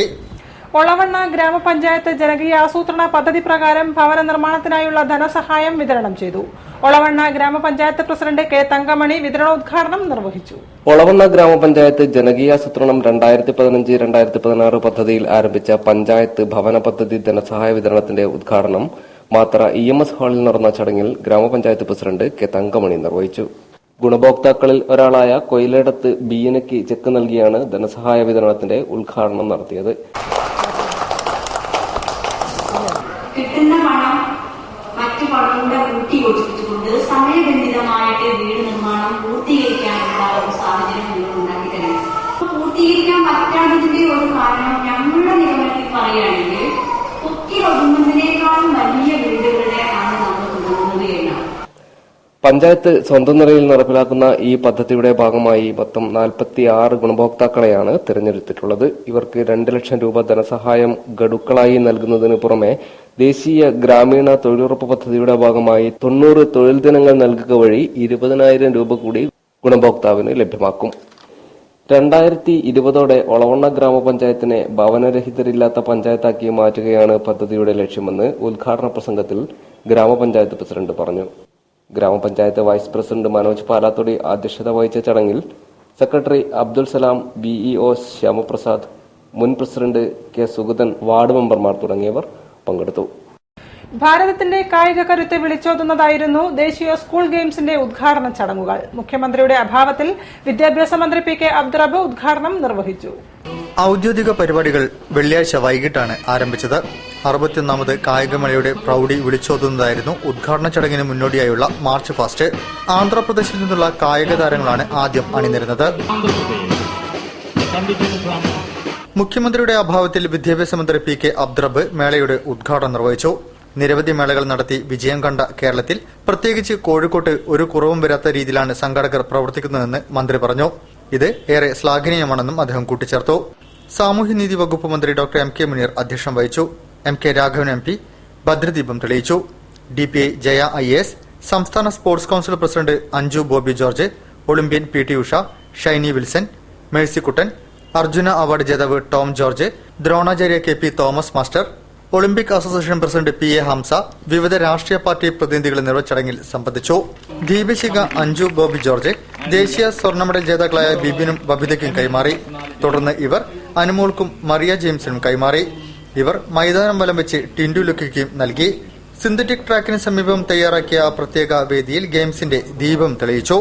ഒളവണ്ണ ഗ്രാമപഞ്ചായത്ത് ജനകീയ ആസൂത്രണ പദ്ധതി പ്രകാരം ഭവന നിർമ്മാണത്തിനായുള്ള ധനസഹായം വിതരണം ചെയ്തു. ഒളവണ്ണ ഗ്രാമപഞ്ചായത്ത് പ്രസിഡന്റ് K തങ്കമണി വിതരണോദ്ഘാടനം നിർവഹിച്ചു. ഒളവണ്ണ ഗ്രാമപഞ്ചായത്ത് ജനകീയാസൂത്രണം 2015-2016 പദ്ധതിയിൽ ആരംഭിച്ച പഞ്ചായത്ത് ഭവന പദ്ധതി ധനസഹായ വിതരണത്തിന്റെ ഉദ്ഘാടനം മാത്ര EMS ഹാളിൽ നടന്ന ചടങ്ങിൽ ഗ്രാമപഞ്ചായത്ത് പ്രസിഡന്റ് K തങ്കമണി നിർവഹിച്ചു. ഗുണഭോക്താക്കളിൽ ഒരാളായ കൊയിലേടത്ത് ബീനയ്ക്ക് ചെക്ക് നൽകിയാണ് ധനസഹായ വിതരണത്തിന്റെ ഉദ്ഘാടനം നടത്തിയത്. കിട്ടുന്ന പണം മറ്റു പണങ്ങളുടെ കൂട്ടി യോജിപ്പിച്ചുകൊണ്ട് സമയബന്ധിതമായിട്ട് വീട് നിർമ്മാണം പൂർത്തീകരിക്കാനുള്ള ഒരു സാഹചര്യം നിങ്ങൾ ഉണ്ടാക്കി തരണം. പൂർത്തീകരിക്കാൻ പറ്റാത്തതിന്റെ ഒരു കാരണം ഞങ്ങളുടെ നിഗമനത്തിൽ പറയുകയാണെങ്കിൽ ഒതുങ്ങുന്നതിനേക്കാളും വലിയ വീടുകളുടെ ആണ് നമ്മൾ തുടങ്ങുന്നത് എന്നാണ്. പഞ്ചായത്ത് സ്വന്തം നിലയിൽ നടപ്പിലാക്കുന്ന ഈ പദ്ധതിയുടെ ഭാഗമായി മൊത്തം 46 ഗുണഭോക്താക്കളെയാണ് തിരഞ്ഞെടുത്തിട്ടുള്ളത്. ഇവർക്ക് 2 ലക്ഷം രൂപ ധനസഹായം ഗഡുക്കളായി നൽകുന്നതിന് പുറമെ ദേശീയ ഗ്രാമീണ തൊഴിലുറപ്പ് പദ്ധതിയുടെ ഭാഗമായി 90 തൊഴിൽ ദിനങ്ങൾ നൽകുക വഴി 20,000 രൂപ കൂടി ഗുണഭോക്താവിന് ലഭ്യമാക്കും. 2020 ഒളവണ്ണ ഗ്രാമപഞ്ചായത്തിനെ ഭവനരഹിതരില്ലാത്ത പഞ്ചായത്താക്കി മാറ്റുകയാണ് പദ്ധതിയുടെ ലക്ഷ്യമെന്ന് ഉദ്ഘാടന പ്രസംഗത്തിൽ ഗ്രാമപഞ്ചായത്ത് പ്രസിഡന്റ് പറഞ്ഞു. ഗ്രാമപഞ്ചായത്ത് വൈസ് പ്രസിഡന്റ് മനോജ് പാലാത്തൊടി അധ്യക്ഷത വഹിച്ച ചടങ്ങിൽ സെക്രട്ടറി അബ്ദുൽ സലാം, BEO ശ്യാമപ്രസാദ്, മുൻ പ്രസിഡന്റ് K സുഗതൻ, വാർഡ് മെമ്പർമാർ തുടങ്ങിയവർ പങ്കെടുത്തു. ഭാരതത്തിന്റെ കായിക കരുത്ത് വിളിച്ചോതുന്നതായിരുന്നു ദേശീയ സ്കൂൾ ഗെയിംസിന്റെ ഉദ്ഘാടന ചടങ്ങുകൾ. മുഖ്യമന്ത്രിയുടെ അഭാവത്തിൽ വിദ്യാഭ്യാസ മന്ത്രി PK അബ്ദുറബ്ബ് ഉദ്ഘാടനം നിർവഹിച്ചു. ഔദ്യോഗിക പരിപാടികൾ വെള്ളിയാഴ്ച വൈകിട്ടാണ് ആരംഭിച്ചത്. 61ാമത് കായികമേളയുടെ പ്രൌഢി വിളിച്ചോതുന്നതായിരുന്നു ഉദ്ഘാടന ചടങ്ങിന് മുന്നോടിയായുള്ള മാർച്ച് പാസ്റ്റ്. ആന്ധ്രാപ്രദേശിൽ നിന്നുള്ള കായിക താരങ്ങളാണ് ആദ്യം അണിനിരുന്നത്. മുഖ്യമന്ത്രിയുടെ അഭാവത്തിൽ വിദ്യാഭ്യാസ മന്ത്രി PK അബ്ദുറബ്ബ് മേളയുടെ ഉദ്ഘാടനം നിർവഹിച്ചു. നിരവധി മേളകൾ നടത്തി വിജയം കണ്ട കേരളത്തിൽ പ്രത്യേകിച്ച് കോഴിക്കോട്ട് ഒരു കുറവും വരാത്ത രീതിയിലാണ് സംഘാടകർ പ്രവർത്തിക്കുന്നതെന്ന് മന്ത്രി പറഞ്ഞു. ഇത് ഏറെ ശ്ലാഘനീയമാണെന്നും അദ്ദേഹം കൂട്ടിച്ചേർത്തു. സാമൂഹ്യനീതി വകുപ്പ് മന്ത്രി ഡോക്ടർ MK മുനീർ അധ്യക്ഷം വഹിച്ചു. MK രാഘവൻ MP ഭദ്രദീപം തെളിയിച്ചു. DPI ജയ IAS, സംസ്ഥാന sports council president Anju Bobby George, Olympian PT Usha, Shiny Wilson, Mercykuttan, Arjuna award ജേതാവ് Tom George, Dronacharya KP Thomas master, Olympic association president PA Hamsa, വിവിധ രാഷ്ട്രീയ പാർട്ടി പ്രതിനിധികൾ എന്നിവർ ചടങ്ങിൽ സംബന്ധിച്ചു. ദീപശിഖ അഞ്ജു ബോബി ജോർജ് ദേശീയ സ്വർണ്ണ മെഡൽ ജേതാക്കളായ ബിബിനും ബബിതയ്ക്കും കൈമാറി. തുടർന്ന് ഇവർ അനുമോൾക്കും മറിയ ജെയിംസിനും കൈമാറി. ഇവർ മൈതാനം വലം വെച്ച് ടിൻഡു ലുക്കിക്കും നൽകി. സിന്തറ്റിക് ട്രാക്കിന് സമീപം തയ്യാറാക്കിയ പ്രത്യേക വേദിയിൽ ഗെയിംസിന്റെ ദീപം തെളിയിച്ചു.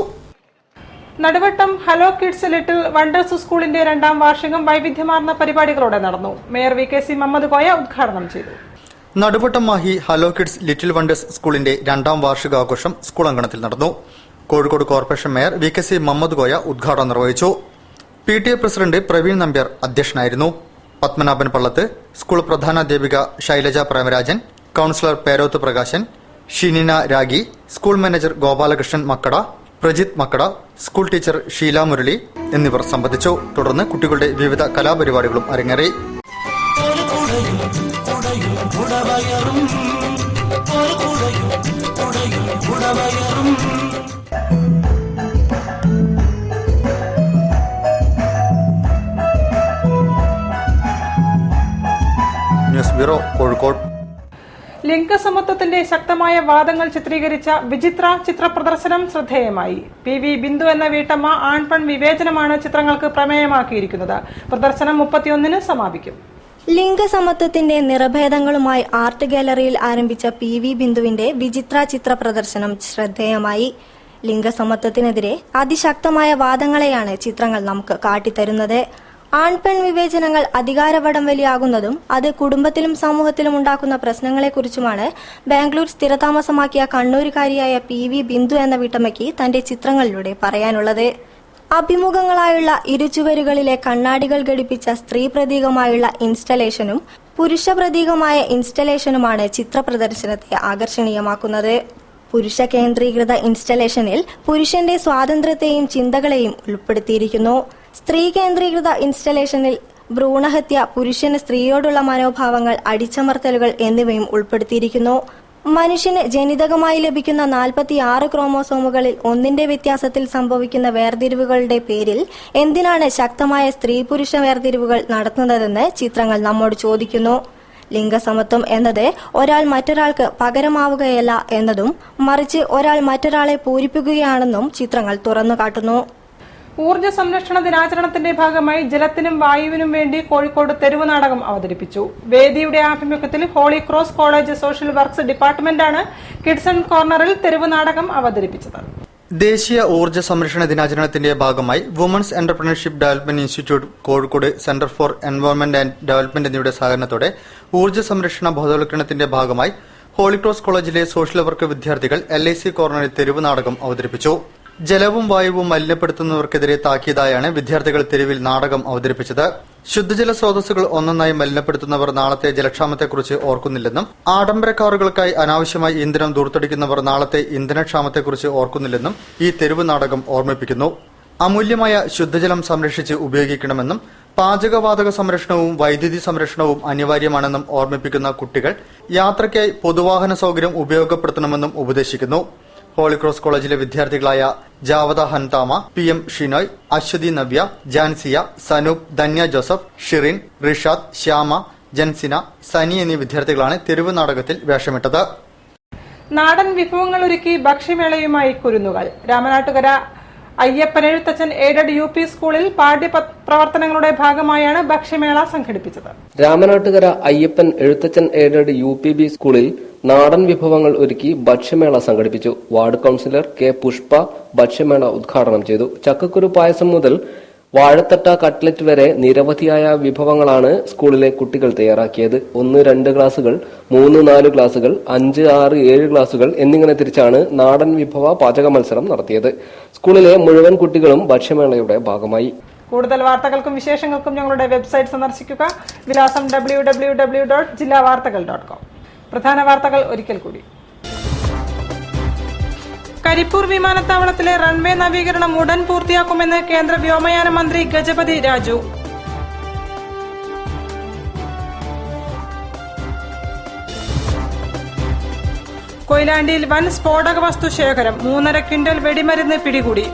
Naduvattam hello kids little wonders സ്കൂളിന്റെ 2ാം വാർഷികം വൈവിധ്യമാർന്ന പരിപാടികളോടെ നടന്നു. മേയർ VKC മുഹമ്മദ് കോയ ഉദ്ഘാടനം ചെയ്തു. Naduvattam Mahi hello kids little wonders സ്കൂളിന്റെ 2ാം വാർഷികാഘോഷം സ്കൂൾ അങ്കണത്തിൽ നടന്നു. Kozhikode corporation mayor VKC Muhammad Koya ഉദ്ഘാടനം നിർവഹിച്ചു. PTA പ്രസിഡന്റ് പ്രവീൺ നമ്പ്യാർ അധ്യക്ഷനായിരുന്നു. പത്മനാഭൻ പള്ളത്ത്, സ്കൂൾ പ്രധാനാധ്യാപിക Shailaja Premarajan, councillor Peroth Prakashan, Shinina Ragi, school manager Gopalakrishnan Makkada, Prajith Makkada, school teacher Sheela Murali എന്നിവർ സംബന്ധിച്ചു. തുടർന്ന് കുട്ടികളുടെ വിവിധ കലാപരിപാടികളും അരങ്ങേറി. News bureau, Kozhikode. ലിംഗസമത്വത്തിന്റെ ശക്തമായ വാദങ്ങൾ ചിത്രീകരിച്ച വിചിത്ര ചിത്ര പ്രദർശനം ശ്രദ്ധേയമായി. PV ബിന്ദു എന്ന വീട്ടമ്മ ആൺപെൺ വിവേചനമാണ് ചിത്രങ്ങൾക്ക് പ്രമേയമാക്കിയിരിക്കുന്നത്. പ്രദർശനം 31-ന് സമാപിക്കും. ലിംഗസമത്വത്തിന്റെ നിറഭേദങ്ങളുമായി ആർട്ട് ഗാലറിയിൽ ആരംഭിച്ച PV ബിന്ദുവിന്റെ വിചിത്ര ചിത്ര പ്രദർശനം ശ്രദ്ധേയമായി. ലിംഗസമത്വത്തിനെതിരെ അതിശക്തമായ വാദങ്ങളെയാണ് ചിത്രങ്ങൾ നമുക്ക് കാട്ടിത്തരുന്നത്. ആൺപെൺ വിവേചനങ്ങൾ അധികാര വടംവലിയാകുന്നതും അത് കുടുംബത്തിലും സമൂഹത്തിലും ഉണ്ടാക്കുന്ന പ്രശ്നങ്ങളെക്കുറിച്ചുമാണ് ബാംഗ്ലൂർ സ്ഥിരതാമസമാക്കിയ കണ്ണൂരുകാരിയായ PV ബിന്ദു എന്ന വീട്ടമ്മയ്ക്ക് തന്റെ ചിത്രങ്ങളിലൂടെ പറയാനുള്ളത്. അഭിമുഖങ്ങളായുള്ള ഇരുചുവരുകളിലെ കണ്ണാടികൾ ഘടിപ്പിച്ച സ്ത്രീ പ്രതീകമായുള്ള ഇൻസ്റ്റലേഷനും പുരുഷ പ്രതീകമായ ഇൻസ്റ്റലേഷനുമാണ് ചിത്ര പ്രദർശനത്തെ ആകർഷണീയമാക്കുന്നത്. പുരുഷ കേന്ദ്രീകൃത ഇൻസ്റ്റലേഷനിൽ പുരുഷന്റെ സ്വാതന്ത്ര്യത്തെയും ചിന്തകളെയും ഉൾപ്പെടുത്തിയിരിക്കുന്നു. സ്ത്രീ കേന്ദ്രീകൃത ഇൻസ്റ്റലേഷനിൽ ഭ്രൂണഹത്യ, പുരുഷന് സ്ത്രീയോടുള്ള മനോഭാവങ്ങൾ, അടിച്ചമർത്തലുകൾ എന്നിവയും ഉൾപ്പെടുത്തിയിരിക്കുന്നു. മനുഷ്യന് ജനിതകമായി ലഭിക്കുന്ന 46 ക്രോമോസോമുകളിൽ ഒന്നിന്റെ വ്യത്യാസത്തിൽ സംഭവിക്കുന്ന വേർതിരിവുകളുടെ പേരിൽ എന്തിനാണ് ശക്തമായ സ്ത്രീ പുരുഷ വേർതിരിവുകൾ നടത്തുന്നതെന്ന് ചിത്രങ്ങൾ നമ്മോട് ചോദിക്കുന്നു. ലിംഗസമത്വം എന്നത് ഒരാൾ മറ്റൊരാൾക്ക് പകരമാവുകയല്ല എന്നതും മറിച്ച് ഒരാൾ മറ്റൊരാളെ പൂരിപ്പിക്കുകയാണെന്നും ചിത്രങ്ങൾ തുറന്നുകാട്ടുന്നു. ഊർജ്ജ സംരക്ഷണ ദിനാചരണത്തിന്റെ ഭാഗമായി ജലത്തിനും വായുവിനും വേണ്ടി കോഴിക്കോട് തെരുവ് നാടകം അവതരിപ്പിച്ചു. വേദിയുടെ ആഭിമുഖ്യത്തിൽ holy cross college social works ഡിപ്പാർട്ട്മെന്റാണ് കിഡ്സൺ കോർണറിൽ തെരുവ് നാടകം അവതരിപ്പിച്ചത്. ദേശീയ ഊർജ്ജ സംരക്ഷണ ദിനാചരണത്തിന്റെ ഭാഗമായി women's entrepreneurship development institute, Kozhikode centre for environment and development എന്നിവയുടെ സഹകരണത്തോടെ ഊർജ്ജ സംരക്ഷണ ബോധവൽക്കരണത്തിന്റെ ഭാഗമായി ഹോളി ക്രോസ് കോളേജിലെ സോഷ്യൽ വർക്ക് വിദ്യാർത്ഥികൾ LIC കോർണറിൽ തെരുവ് നാടകം അവതരിപ്പിച്ചു. ജലവും വായുവും മലിനപ്പെടുത്തുന്നവർക്കെതിരെ താക്കീതായാണ് വിദ്യാർത്ഥികൾ തെരുവിൽ നാടകം അവതരിപ്പിച്ചത്. ശുദ്ധജല സ്രോതസ്സുകൾ ഒന്നൊന്നായി മലിനപ്പെടുത്തുന്നവർ നാളത്തെ ജലക്ഷാമത്തെക്കുറിച്ച് ഓർക്കുന്നില്ലെന്നും ആഡംബര കാറുകൾക്കായി അനാവശ്യമായി ഇന്ധനം ദൂർത്തടിക്കുന്നവർ നാളത്തെ ഇന്ധനക്ഷാമത്തെക്കുറിച്ച് ഓർക്കുന്നില്ലെന്നും ഈ തെരുവ് നാടകം ഓർമ്മിപ്പിക്കുന്നു. അമൂല്യമായ ശുദ്ധജലം സംരക്ഷിച്ച് ഉപയോഗിക്കണമെന്നും പാചകവാതക സംരക്ഷണവും വൈദ്യുതി സംരക്ഷണവും അനിവാര്യമാണെന്നും ഓർമ്മിപ്പിക്കുന്ന കുട്ടികൾ യാത്രയ്ക്കായി പൊതുവാഹന സൌകര്യം ഉപയോഗപ്പെടുത്തണമെന്നും ഉപദേശിക്കുന്നു. ഹോളിക്രോസ് കോളേജിലെ വിദ്യാർത്ഥികളായ ജാവദ ഹൻതാമ, PM ഷിനോയ്, അശ്വതി നവ്യ, ജാൻസിയ, സനൂപ്, ധന്യ ജോസഫ്, ഷിറിൻ, റിഷാദ്, ശ്യാമ, ജൻസിന, സനി എന്നീ വിദ്യാർത്ഥികളാണ് തെരുവ് നാടകത്തിൽ വേഷമിട്ടത്. നാടൻ വിഭവങ്ങൾ ഒരുക്കി ഭക്ഷ്യമേളയുമായി കുരുന്നുകൾ. രാമനാട്ടുകര അയ്യപ്പൻ എഴുത്തച്ഛൻ എയ്ഡഡ് UP സ്കൂളിൽ പാഠ്യപ്രവർത്തനങ്ങളുടെ ഭാഗമായാണ് ഭക്ഷ്യമേള സംഘടിപ്പിച്ചത്. രാമനാട്ടുകര അയ്യപ്പൻ എഴുത്തച്ഛൻ എയ്ഡഡ് UPB സ്കൂളിൽ നാടൻ വിഭവങ്ങൾ ഒരുക്കി ഭക്ഷ്യമേള സംഘടിപ്പിച്ചു. Ward councillor K. പുഷ്പ ഭക്ഷ്യമേള ഉദ്ഘാടനം ചെയ്തു. ചക്കക്കുരു പായസം മുതൽ വാഴത്തട്ട കട്ട്ലറ്റ് വരെ നിരവധിയായ വിഭവങ്ങളാണ് സ്കൂളിലെ കുട്ടികൾ തയ്യാറാക്കിയത്. 1-2 ക്ലാസുകൾ, 3-4 ക്ലാസുകൾ, 5-6-7 ക്ലാസുകൾ എന്നിങ്ങനെ തിരിച്ചാണ് നാടൻ വിഭവ പാചക മത്സരം നടത്തിയത്. സ്കൂളിലെ മുഴുവൻ കുട്ടികളും ഭക്ഷ്യമേളയുടെ ഭാഗമായി. കൂടുതൽ വാർത്തകൾക്കും വിശേഷങ്ങൾക്കും ഞങ്ങളുടെ വെബ്സൈറ്റ് സന്ദർശിക്കുക. വിലാസം www.jillavartakal.com. പ്രധാന വാർത്തകൾ ഒരിക്കൽ കൂടി. കരിപ്പൂർ വിമാനത്താവളത്തിലെ റൺവേ നവീകരണം ഉടൻ പൂർത്തിയാക്കുമെന്ന് കേന്ദ്ര വ്യോമയാന മന്ത്രി ഗജപതി രാജു. കൊയിലാണ്ടിയിൽ വൻ സ്ഫോടക വസ്തു ശേഖരം, 3.5 ക്വിന്റൽ വെടിമരുന്ന് പിടികൂടി.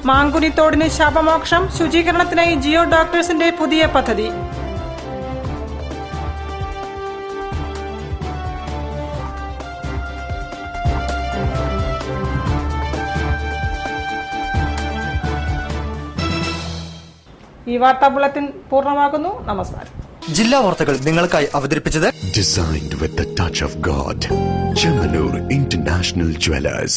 മാങ്കുനിത്തോടിന് ശാപമോക്ഷം, ശുചീകരണത്തിനായി ജിയോ ഡോക്ടേഴ്സിന്റെ പുതിയ പദ്ധതി. ഈ വാർത്താ ബുള്ളറ്റിൻ പൂർണ്ണമാകുന്നു. നമസ്കാരം. ജില്ലാ വാർത്തകൾ നിങ്ങൾക്കായി അവതരിപ്പിച്ചത് Designed with the touch of God, Chemanur International Jewelers.